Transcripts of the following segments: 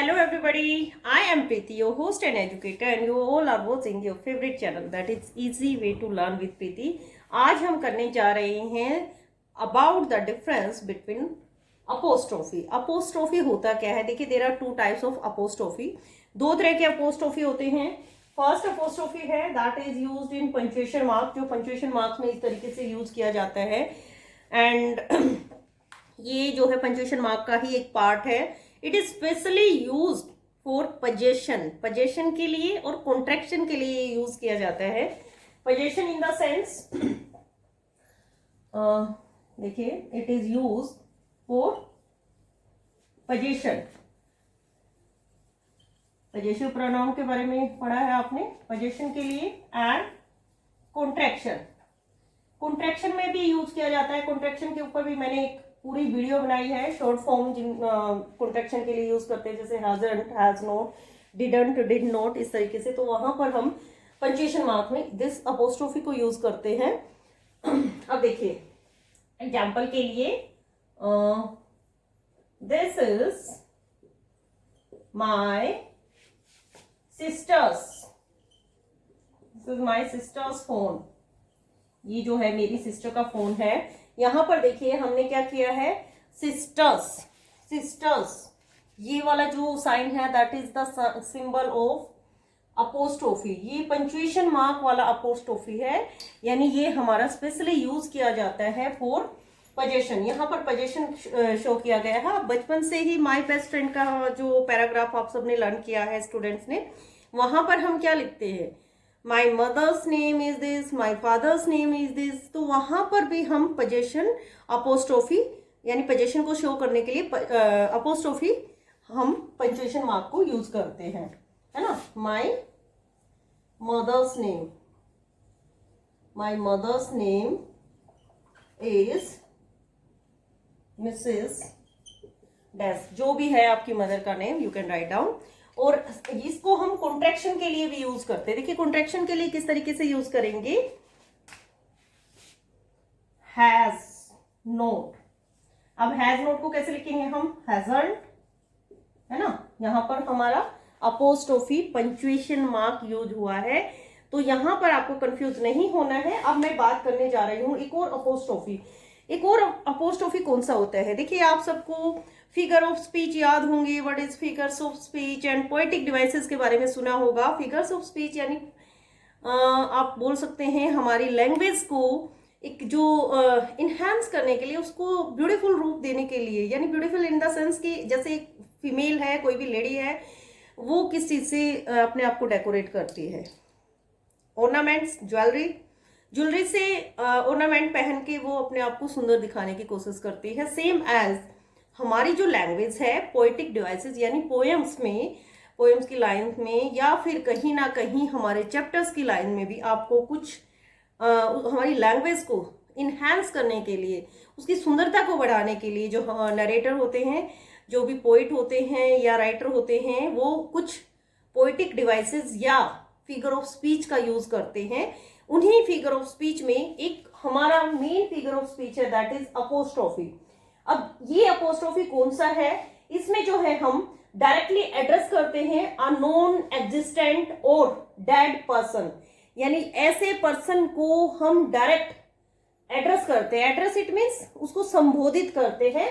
Hello everybody, I am Preeti, your host and educator, and you all are watching your favorite channel that is Easy Way to Learn with Preeti. आज हम करने जा रहे हैं about the difference between apostrophe. Apostrophe होता क्या है? देखिए, there are two types of apostrophe. दो तरह के apostrophe होते हैं. फर्स्ट apostrophe है that is used in punctuation mark, जो punctuation marks में इस तरीके से यूज किया जाता है. एंड ये जो है पंक्चुएशन मार्क का ही एक पार्ट है. It is specially used for possession के लिए और कॉन्ट्रैक्शन के लिए यूज किया जाता है. पजेशन इन द सेंस, देखिए, it is use for possession pronoun के बारे में पढ़ा है आपने. पजेशन के लिए एंड कॉन्ट्रैक्शन में भी यूज किया जाता है. कॉन्ट्रैक्शन के ऊपर भी मैंने एक पूरी वीडियो बनाई है, शॉर्ट फॉर्म जिन कॉन्ट्रैक्शन के लिए यूज करते हैं, जैसे hasn't, has not, didn't, did not, इस तरीके से. तो वहां पर हम पंक्चुएशन मार्क में दिस अपोस्ट्रोफी को यूज करते हैं. अब देखिए एग्जाम्पल के लिए, this is my sisters phone. ये जो है मेरी सिस्टर का फोन है. यहां पर देखिए हमने क्या किया है, सिस्टर्स, ये वाला जो साइन है that is the symbol of apostrophe. ये पंक्चुएशन मार्क वाला अपोस्ट्रोफी है, यानी ये हमारा स्पेशली यूज किया जाता है फॉर पजेशन. यहाँ पर पजेशन शो किया गया है. बचपन से ही माय बेस्ट फ्रेंड का जो पैराग्राफ आप सबने लर्न किया है स्टूडेंट्स ने, वहां पर हम क्या लिखते हैं, my mother's name is this, my father's name is this. तो वहां पर भी हम पजेशन अपोस्ट्रोफी यानी पजेशन को शो करने के लिए अपोस्ट्रोफी हम पंक्चुएशन मार्क को यूज करते हैं, है ना. My mother's name is Mrs dash. जो भी है आपकी मदर का name you can write down. और इसको हम कॉन्ट्रैक्शन के लिए भी यूज करते हैं. देखिए कॉन्ट्रैक्शन के लिए किस तरीके से यूज करेंगे, हैज नोट. अब हैज नोट को कैसे लिखेंगे हम, हैजंट, है ना. यहां पर हमारा अपोस्ट्रोफी पंक्चुएशन मार्क यूज हुआ है. तो यहां पर आपको कंफ्यूज नहीं होना है. अब मैं बात करने जा रही हूं एक और अपोस्ट्रोफी कौन सा होता है. देखिए आप सबको फिगर ऑफ स्पीच याद होंगे. What is figures of speech and poetic devices के बारे में सुना होगा. फिगर्स ऑफ स्पीच यानी आप बोल सकते हैं हमारी लैंग्वेज को एक जो इनहेंस करने के लिए, उसको ब्यूटीफुल रूप देने के लिए, यानी ब्यूटीफुल इन द सेंस कि जैसे एक फीमेल है, कोई भी लेडी है, वो किस चीज से अपने आप को डेकोरेट करती है. ऑर्नामेंट्स, ज्वेलरी से ऑर्नामेंट पहन के वो अपने आप को सुंदर दिखाने की कोशिश करती है. सेम एज हमारी जो लैंग्वेज है, पोएटिक डिवाइसेस यानी पोएम्स की लाइन में, या फिर कहीं ना कहीं हमारे चैप्टर्स की लाइन में भी आपको कुछ हमारी लैंग्वेज को इनहेंस करने के लिए, उसकी सुंदरता को बढ़ाने के लिए, जो नरेटर होते हैं, जो भी पोइट होते हैं या राइटर होते हैं, वो कुछ पोएटिक डिवाइसेस या फिगर ऑफ स्पीच का यूज करते हैं. उन्हीं फिगर ऑफ स्पीच में एक हमारा मेन फिगर ऑफ स्पीच है दैट इज अपोस्ट्रोफी. अब ये अपोस्ट्रोफी कौन सा है, इसमें जो है हम डायरेक्टली एड्रेस करते हैं अ नॉन एग्जिस्टेंट और डेड पर्सन, यानी ऐसे पर्सन को हम डायरेक्ट एड्रेस करते हैं. एड्रेस इट मीन्स उसको संबोधित करते हैं.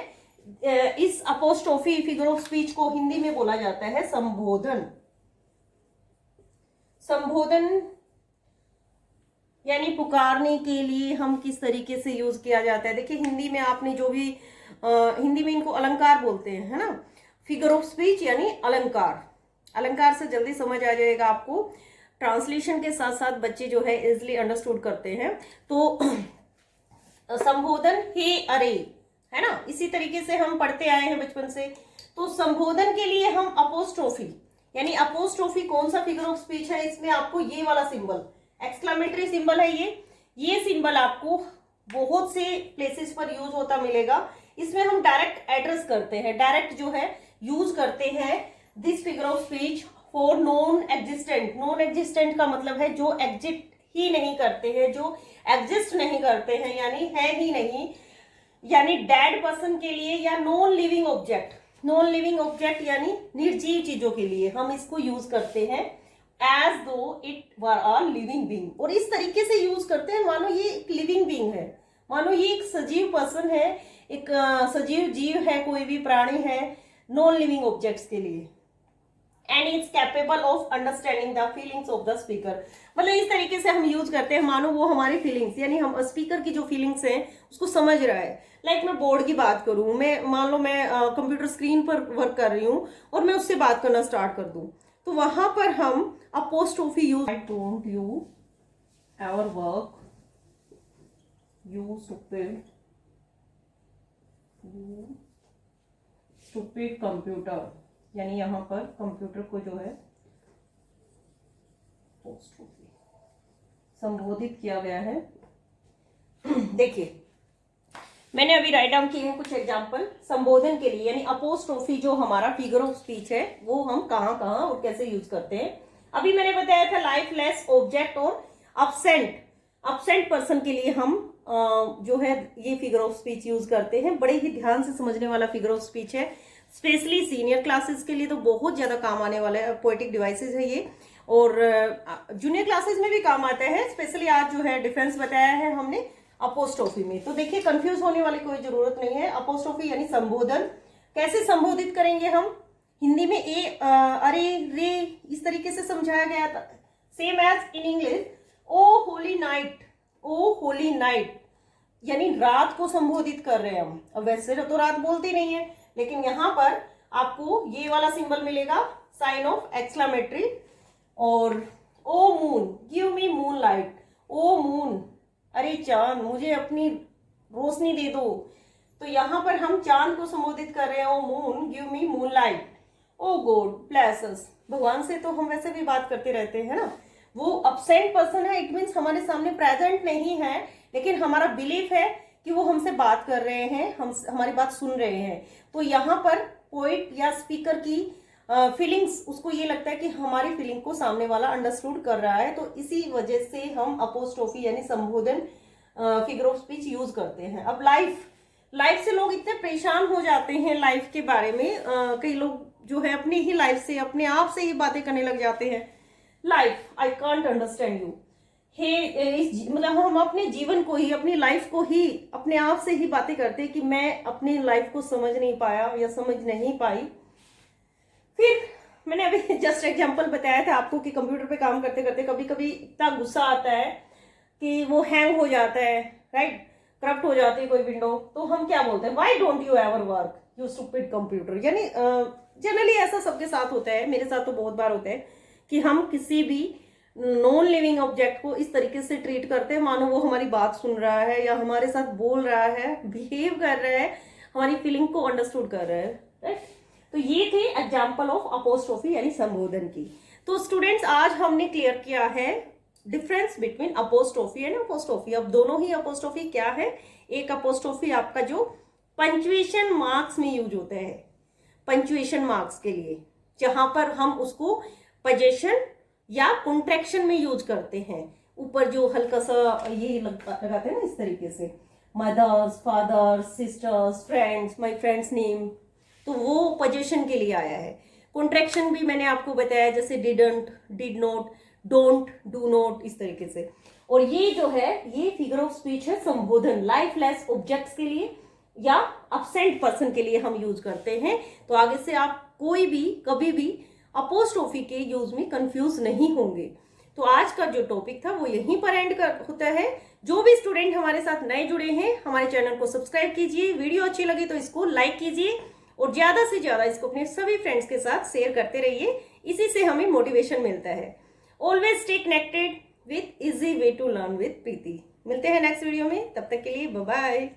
इस अपोस्ट्रोफी फिगर ऑफ स्पीच को हिंदी में बोला जाता है संबोधन यानी पुकारने के लिए हम किस तरीके से यूज किया जाता है. देखिए हिंदी में आपने जो भी हिंदी में इनको अलंकार बोलते हैं, है ना. फिगर ऑफ स्पीच यानी अलंकार से जल्दी समझ आ जाएगा आपको. ट्रांसलेशन के साथ साथ बच्चे जो है इजिली अंडरस्टूड करते हैं. तो संबोधन, हे अरे, है ना, इसी तरीके से हम पढ़ते आए हैं बचपन से. तो संबोधन के लिए हम अपोस्ट्रोफी यानी अपोस्ट्रोफी कौन सा फिगर ऑफ स्पीच है, इसमें आपको ये वाला सिंबल, एक्सक्लेमेटरी सिंबल है ये सिंबल आपको बहुत से प्लेसेस पर यूज होता मिलेगा. इसमें हम डायरेक्ट एड्रेस करते हैं, डायरेक्ट जो है यूज करते हैं this figure of speech for non existent का मतलब है जो एग्जिस्ट ही नहीं करते हैं, जो एग्जिस्ट नहीं करते हैं, यानी है ही नहीं, यानी डेड पर्सन के लिए, या non living object, non living object यानी निर्जीव चीजों के लिए हम इसको यूज करते हैं एज दो it were a living being, और इस तरीके से यूज करते हैं मानो ये एक लिविंग बीइंग है, मानो ये एक सजीव पर्सन है, एक सजीव जीव है, कोई भी प्राणी है नॉन लिविंग ऑब्जेक्ट्स के लिए। And is capable of understanding the feelings of the speaker, मतलब इस तरीके से हम यूज करते हैं मानो वो हमारी फीलिंग्स यानी हम स्पीकर की जो फीलिंग्स हैं उसको समझ रहा है। लाइक मैं बोर्ड की बात करूं, मैं मान लो मैं कंप्यूटर स्क्रीन पर वर्क कर रही हूं और मैं उससे बात करना स्टार्ट कर दूं, तो वहां पर हम apostrophe use, I don't you ever work you stupid, you stupid computer, यानी यहां पर कंप्यूटर को जो है अपोस्ट्रोफी संबोधित किया गया है। देखिए मैंने अभी राइट डाउन किए हैं कुछ एग्जांपल संबोधन के लिए, यानी अपोस्ट्रोफी जो हमारा फिगर ऑफ स्पीच है वो हम कहां कहां और कैसे यूज करते हैं। अभी मैंने बताया था लाइफलेस ऑब्जेक्ट और अब्सेंट पर्सन के लिए हम जो है ये फिगर ऑफ स्पीच यूज करते हैं। बड़े ही ध्यान से समझने वाला फिगर ऑफ स्पीच है, स्पेशली सीनियर क्लासेस के लिए तो बहुत ज्यादा काम आने वाला है। पोएटिक डिवाइसेस है ये, और जूनियर क्लासेस में भी काम आता है। स्पेशली आज जो है डिफरेंस बताया है हमने अपोस्ट्रोफी में, तो देखिए कंफ्यूज होने वाली कोई जरूरत नहीं है। अपोस्ट्रोफी यानी संबोधन, कैसे संबोधित करेंगे हम, हिंदी में अरे रे इस तरीके से समझाया गया था, same as in English O holy night, O holy night यानी रात को संबोधित कर रहे हैं हम। अब वैसे तो रात बोलते नहीं है, लेकिन यहां पर आपको ये वाला सिंबल मिलेगा साइन ऑफ एक्सक्लेमेटरी, और O moon give me moon light, O moon अरे चांद मुझे अपनी रोशनी दे दो, तो यहां पर हम चांद को संबोधित कर रहे हैं, O moon give me moon light, O God bless us, भगवान से तो हम वैसे भी बात करते रहते हैं ना। वो अब्सेंट पर्सन है, इट मीन्स हमारे सामने प्रेजेंट नहीं है, लेकिन हमारा बिलीफ है कि वो हमसे बात कर रहे हैं, हम हमारी बात सुन रहे हैं। तो यहाँ पर पोइट या स्पीकर की फीलिंग्स, उसको ये लगता है कि हमारी फीलिंग को सामने वाला अंडरस्टूड कर रहा है, तो इसी वजह से हम अपोस्ट्रोफी यानी संबोधन फिगर ऑफ स्पीच यूज करते हैं। अब लाइफ से लोग इतने परेशान हो जाते हैं लाइफ के बारे में, कई लोग जो है अपनी ही लाइफ से अपने आप से ही बातें करने लग जाते हैं। Life I can't understand you, मतलब हम अपने जीवन को ही, अपनी लाइफ को ही अपने आप से ही बातें करते हैं कि मैं अपनी लाइफ को समझ नहीं पाया या समझ नहीं पाई। फिर मैंने अभी जस्ट एग्जांपल बताया था आपको कि कंप्यूटर पे काम करते करते कभी कभी इतना गुस्सा आता है कि वो हैंग हो जाता है, राइट, करप्ट हो जाती है कोई विंडो, तो हम क्या बोलते हैं, why don't you ever work you stupid computer. यानी जनरली ऐसा सबके साथ होता है, मेरे साथ तो बहुत बार होता है कि हम किसी भी नॉन लिविंग ऑब्जेक्ट को इस तरीके से ट्रीट करते हैं मानो वो हमारी बात सुन रहा है या हमारे साथ बोल रहा है, बिहेव कर रहा है, हमारी फीलिंग को अंडरस्टूड कर रहा है, राइट। तो ये थे एग्जाम्पल ऑफ अपोस्ट्रोफी यानी संबोधन की। तो स्टूडेंट्स आज हमने क्लियर किया है difference between apostrophe and apostrophe. अब दोनों ही अपोस्ट्रोफी क्या है, एक अपोस्ट्रोफी आपका जो पंक्चुएशन मार्क्स में यूज होता है, पंक्चुएशन मार्क्स के लिए, जहां पर हम उसको पोजीशन या कॉन्ट्रैक्शन में यूज करते हैं। ऊपर जो हल्का सा ये लगाते हैं ना इस तरीके से, mothers, fathers, sisters, friends, my friends name, तो वो पोजीशन के लिए आया है। कॉन्ट्रैक्शन भी मैंने आपको बताया, जैसे didn't, did not, don't, do not, इस तरीके से। और ये जो है ये फिगर ऑफ स्पीच है संबोधन, लाइफलेस ऑब्जेक्ट्स के लिए या अब्सेंट पर्सन के लिए हम यूज करते हैं। तो आगे से आप कोई भी कभी भी अपोस्ट्रोफी के यूज में कंफ्यूज नहीं होंगे। तो आज का जो टॉपिक था वो यहीं पर एंड होता है। जो भी स्टूडेंट हमारे साथ नए जुड़े हैं हमारे चैनल को सब्सक्राइब कीजिए, वीडियो अच्छी लगी तो इसको लाइक कीजिए और ज्यादा से ज्यादा इसको अपने सभी फ्रेंड्स के साथ शेयर करते रहिए, इसी से हमें मोटिवेशन मिलता है। Always stay connected with easy way to learn with Preeti. मिलते हैं नेक्स्ट वीडियो में, तब तक के लिए बाय बाय।